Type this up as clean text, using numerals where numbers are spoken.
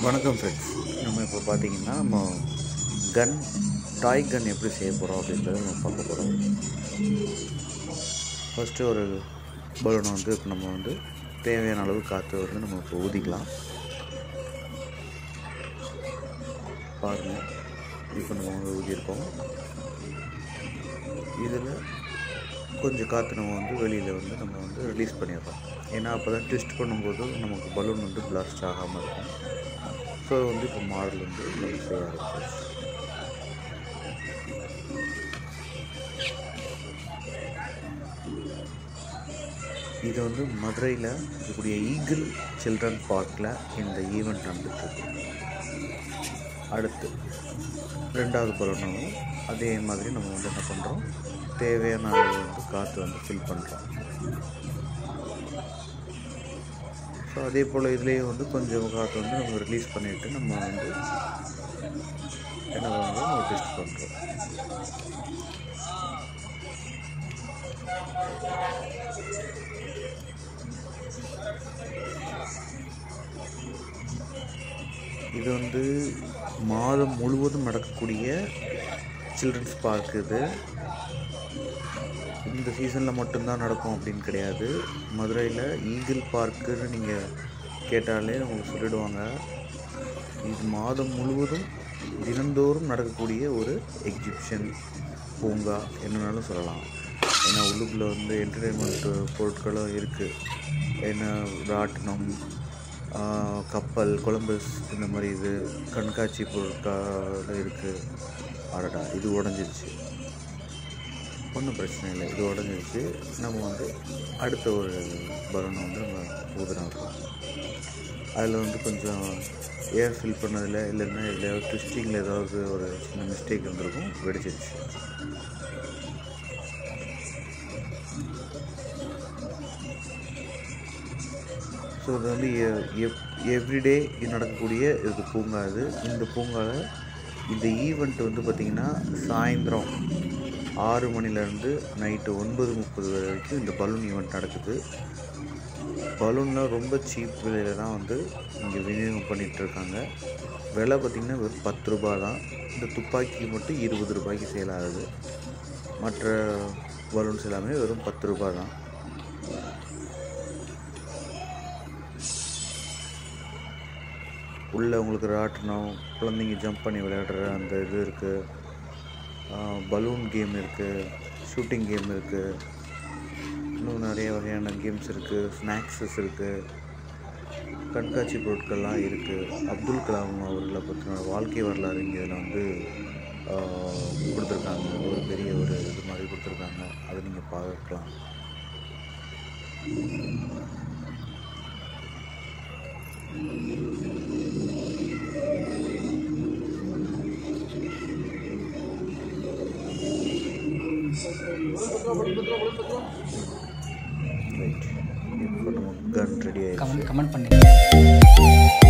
வணக்கம் ஃப்ரெண்ட்ஸ். நம்ம இப்போ பார்த்தீங்கன்னா டாய் கன் எப்படி செய்ய போகிறோம் அப்படின்றத நம்ம பார்க்க போகிறோம். ஃபஸ்ட்டு ஒரு பலூனை இப்போ நம்ம தேவையான அளவு காற்று நம்ம இப்போ ஊதிக்கலாம். பாருங்கள், இப்போ நம்ம ஊதியிருக்கோம். இதில் கொஞ்சம் காற்று நம்ம வெளியில் நம்ம ரிலீஸ் பண்ணிடுறோம். ஏன்னா அப்போ தான் ட்விஸ்ட் பண்ணும்போது நமக்கு பலூன் பிளாஸ்ட் ஆகாமல் இருக்கும். ஸோ இப்போ மாடல் நம்ம செய்ய ஆரம்பிச்சு. இது மதுரையில் இருக்கக்கூடிய ஈகிள் சில்ட்ரன் பார்க்கில் இந்த ஈவெண்ட் நடந்துட்டுருக்கு. அடுத்து ரெண்டாவது பலூனும் அதே மாதிரி நம்ம என்ன பண்ணுறோம், தேவையான அளவு காற்று ஃபில் பண்ணுறோம். ஸோ அதே போல் இதுலேயும் கொஞ்சம் காற்று நம்ம ரிலீஸ் பண்ணிவிட்டு நம்ம என்ன பண்ணுறோம், நம்ம டெஸ்ட் பண்ணுறோம். இது மாதம் முழுவதும் நடக்கக்கூடிய சில்ட்ரன்ஸ் பார்க். இது இந்த சீசனில் மட்டும்தான் நடக்கும் அப்படின்னு கிடையாது. மதுரையில் ஈகிள் பார்க்குன்னு நீங்கள் கேட்டாலே உங்களுக்கு சொல்லிடுவாங்க. இது மாதம் முழுவதும் தினந்தோறும் நடக்கக்கூடிய ஒரு எக்ஸிபிஷன், பூங்கா என்னன்னாலும் சொல்லலாம். ஏன்னா உள்ளுக்குள்ளே என்டர்டெயின்மெண்ட் பொருட்களும் இருக்குது. ஏன்னா ராட்டினம், கப்பல், கொலம்பஸ், இந்த மாதிரி இது கண்காட்சி பொருட்கள் இருக்குது. அடடா, இது உடஞ்சிருச்சு, ஒன்றும் பிரச்சனை இல்லை, இது உடஞ்சிருச்சு. நம்ம அடுத்த ஒரு பலூனை நம்ம ஊதுறோம். அதில் கொஞ்சம் ஏர் ஃபில் பண்ணதில் இல்லைன்னா இதில் ட்விஸ்டிங்கில் ஏதாவது ஒரு சின்ன மிஸ்டேக் இருந்திருக்கும், வெடிச்சிருச்சு. ஸோ இது எவ்ரிடே நடக்கக்கூடிய இது பூங்கா. இந்த பூங்காவில் இந்த ஈவெண்ட் பார்த்திங்கன்னா சாயந்தரம் 6 மணிலேருந்து நைட்டு 9:30 வரைக்கும் இந்த பலூன் ஈவெண்ட் நடக்குது. பலூனில் ரொம்ப சீப் விலையில் தான் இங்கே விநியோகம் பண்ணிகிட்ருக்காங்க. விலை பார்த்திங்கன்னா வெறும் 10 ரூபா தான். இந்த துப்பாக்கி மட்டும் 20 ரூபாய்க்கு சேல் ஆகுது. மற்ற பலூன்ஸ் எல்லாமே வெறும் 10 ரூபா தான். உள்ளே உங்களுக்கு ராட்டினம், குழந்தைங்க ஜம்ப் பண்ணி விளையாடுற அந்த இது இருக்குது, பலூன் கேம் இருக்குது, ஷூட்டிங் கேம் இருக்குது, இன்னும் நிறைய வகையான கேம்ஸ் இருக்குது, ஸ்நாக்ஸஸ் இருக்குது, கண்காட்சி பொருட்கள்லாம் இருக்குது. அப்துல் கலாம் அவர்களை பற்றின வாழ்க்கை வரலாறு இங்கே இதில் கொடுத்துருக்காங்க. ஒரு பெரிய ஒரு இது மாதிரி கொடுத்துருக்காங்க, அதை நீங்கள் பார்க்கலாம். ரைட், இப்போ நம்ம கன் ரெடி ஆகிடுச்சு. கமெண்ட் பண்ணுங்க.